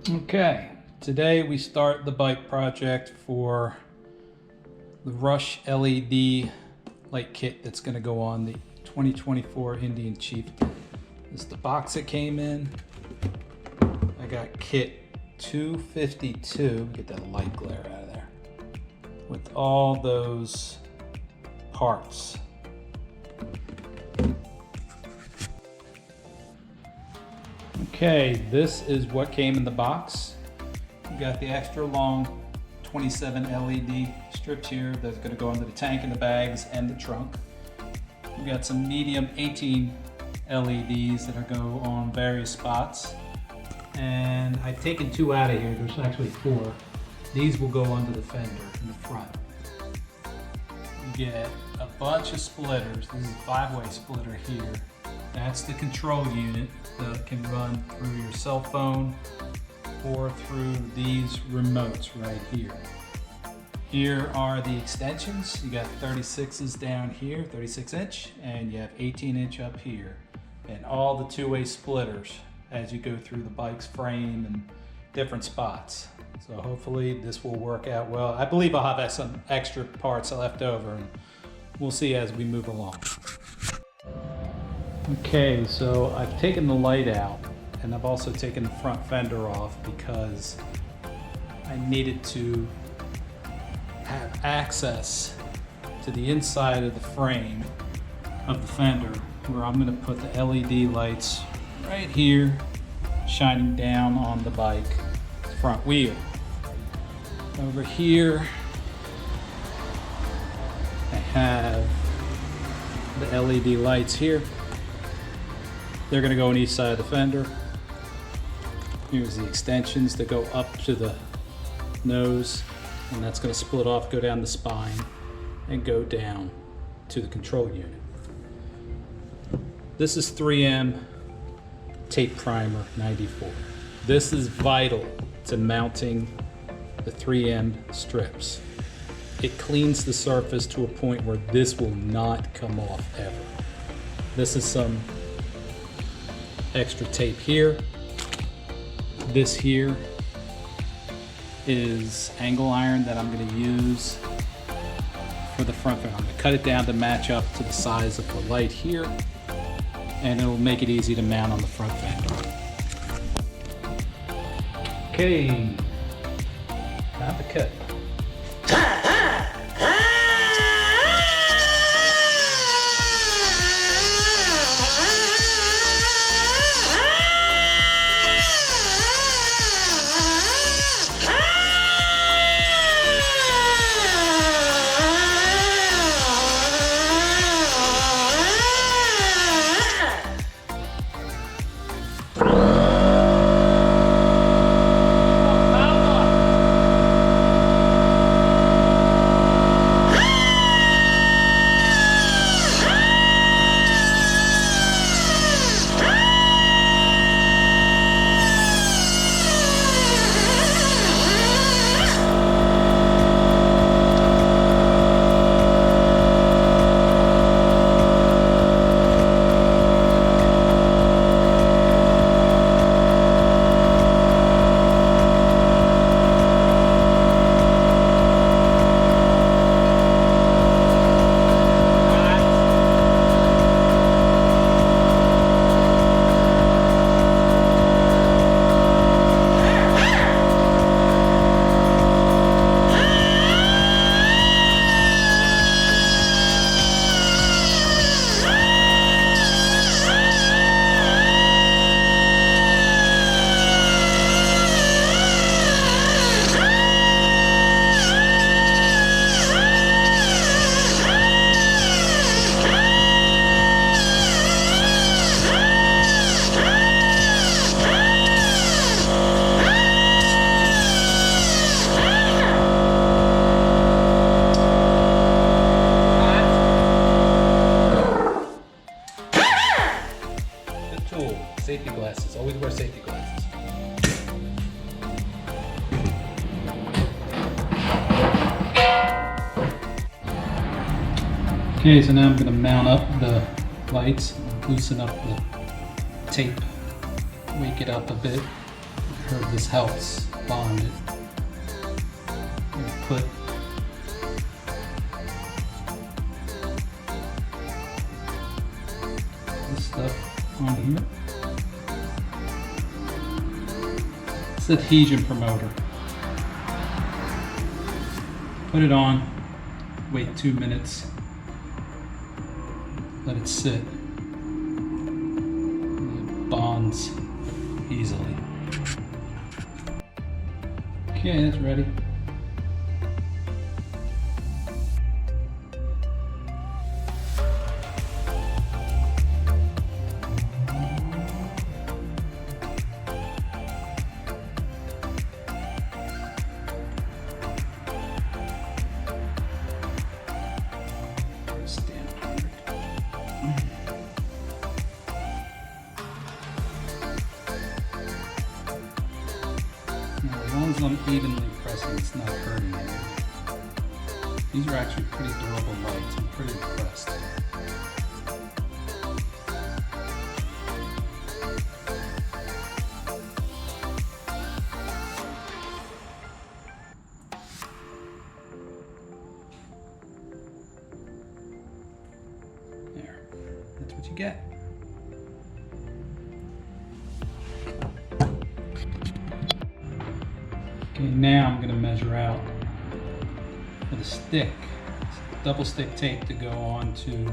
Okay, today we start the bike project for the Rush LED light kit that's going to go on the 2024 Indian Chieftain. This is the box it came in. I got kit 252, get that light glare out of there, with all those parts. Okay, this is what came in the box. We got the extra long 27 LED strips here that's going to go into the tank and the bags and the trunk. We got some medium 18 LEDs that are go on various spots. And I've taken 2 out of here, there's actually 4. These will go under the fender in the front. You get a bunch of splitters. This is a 5-way splitter here. That's the control unit that can run through your cell phone or through these remotes right here. Here are the extensions. You got 36s down here, 36-inch, and you have 18-inch up here. And all the 2-way splitters as you go through the bike's frame and different spots. So hopefully this will work out well. I believe I'll have some extra parts left over, and we'll see as we move along. Okay, so I've taken the light out, and I've also taken the front fender off because I needed to have access to the inside of the frame of the fender, where I'm going to put the LED lights right here, shining down on the bike front wheel. Over here, I have the LED lights here. They're going to go on each side of the fender. Here's the extensions that go up to the nose, and that's going to split off, go down the spine, and go down to the control unit. This is 3M tape primer 94. This is vital to mounting the 3M strips. It cleans the surface to a point where this will not come off ever. This is some extra tape here. This here is angle iron that I'm going to use for the front fender. I'm going to cut it down to match up to the size of the light here, and it'll make it easy to mount on the front fender. Okay, time to cut. Safety glasses, always wear safety glasses. Okay, so now I'm going to mount up the lights, loosen up the tape, wake it up a bit. I heard this helps bond it. Put this stuff on here. It's adhesion promoter. Put it on, wait 2 minutes, let it sit. It bonds easily. Okay, that's ready. Now, as long as I'm evenly pressing, it's not hurting anything. These are actually pretty durable lights. I'm pretty impressed. There, that's what you get. Okay, now I'm going to measure out for the stick. It's double stick tape to go on to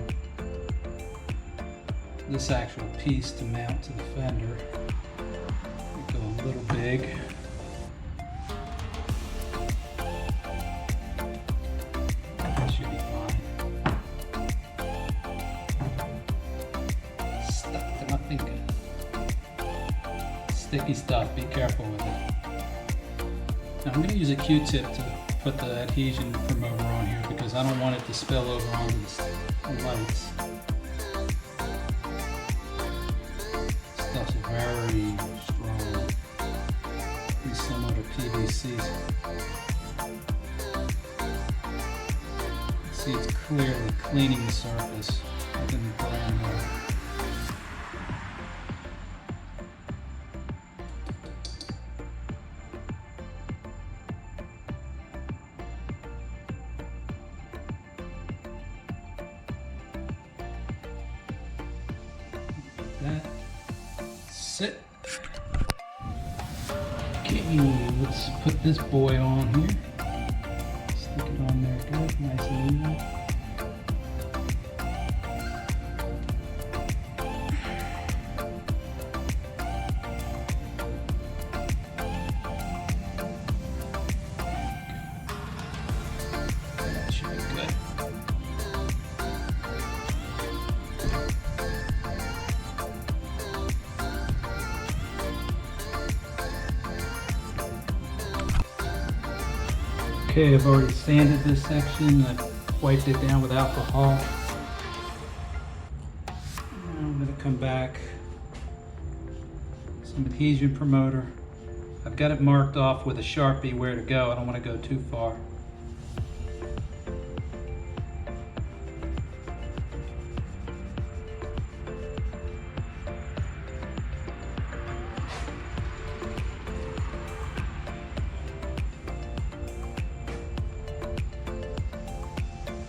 this actual piece to mount to the fender. Go a little big. That should be fine. Stuck to my finger. Sticky stuff, be careful with it. Now I'm going to use a Q-tip to put the adhesion promoter on here because I don't want it to spill over onto the lights. Stuff's very strong, pretty similar to PVC. See, it's clearly cleaning the surface within the brand new. That sit. Okay, let's put this boy on here. Stick it on there good, nice and even. That should be good. Okay, I've already sanded this section. I've wiped it down with alcohol. Now I'm going to come back. Some adhesion promoter. I've got it marked off with a Sharpie where to go. I don't want to go too far.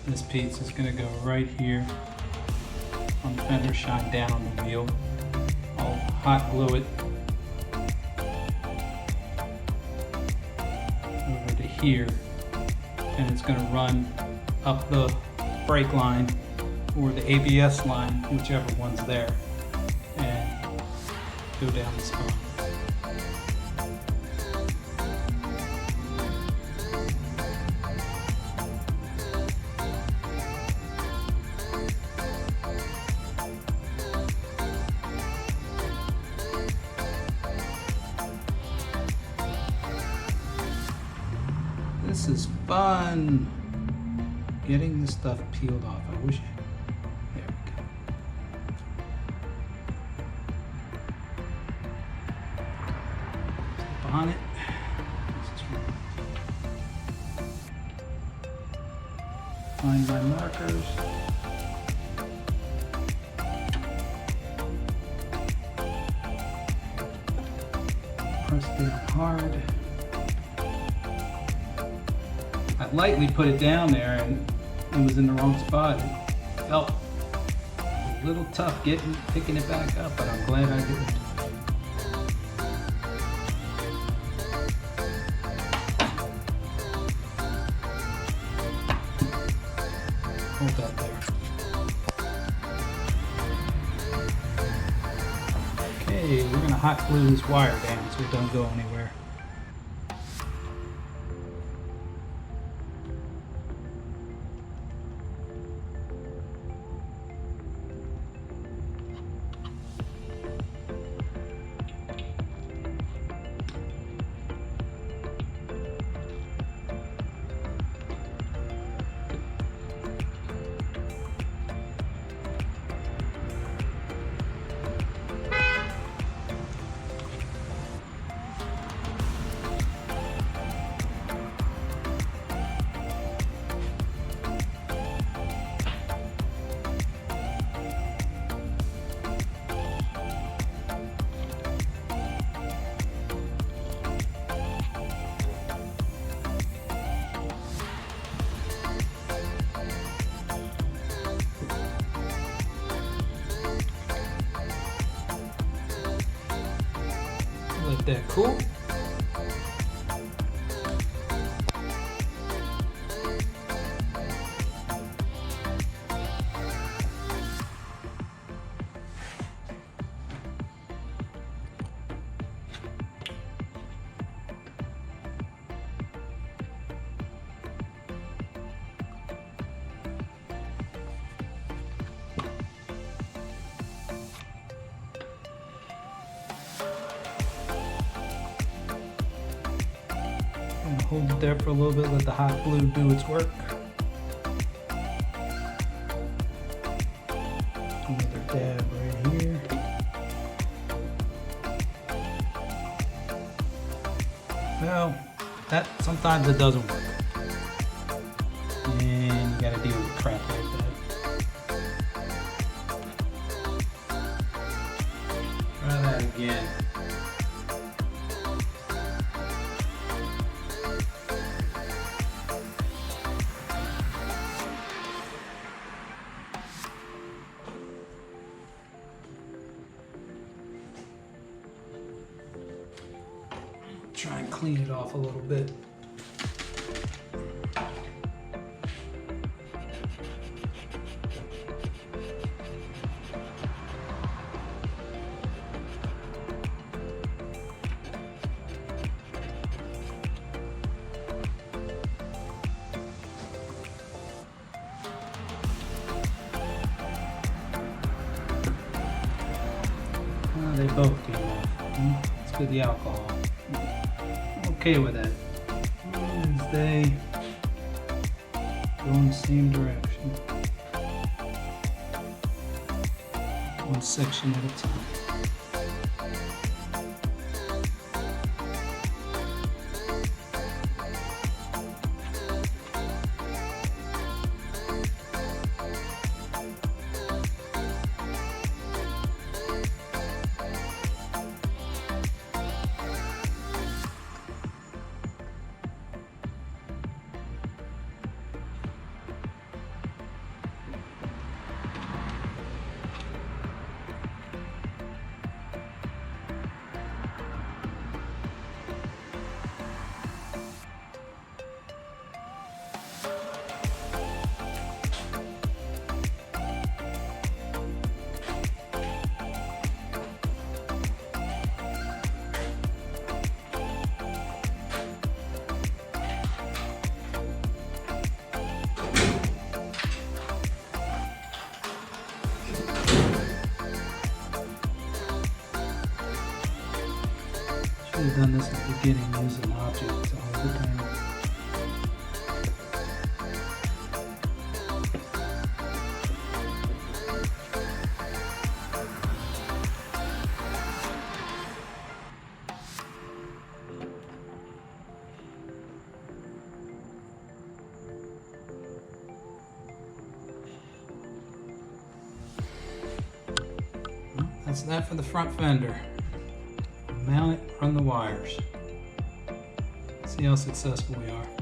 This piece is going to go right here on the fender, shine down on the wheel. I'll hot glue it over to here, and it's going to run up the brake line or the ABS line, whichever one's there, and go down the spine. This is fun. Getting this stuff peeled off. I wish. There we go. Step on it. Find my markers. Press down hard. I lightly put it down there and it was in the wrong spot. It felt a little tough picking it back up, but I'm glad I did it. Hold that there. Okay, we're gonna hot glue this wire down so it don't go anywhere. Let that cool. Hold it there for a little bit, let the hot glue do its work. Another dab right here. Well, that sometimes it doesn't work. And you gotta deal with crap like that. Try that again. Try and clean it off a little bit. They both came off. Let's get the alcohol. Okay with that. As they go in the same direction. One section at a time. Should have done this at the beginning using objects all the time. Well, that's that for the front fender. mount it, run the wires. See how successful we are.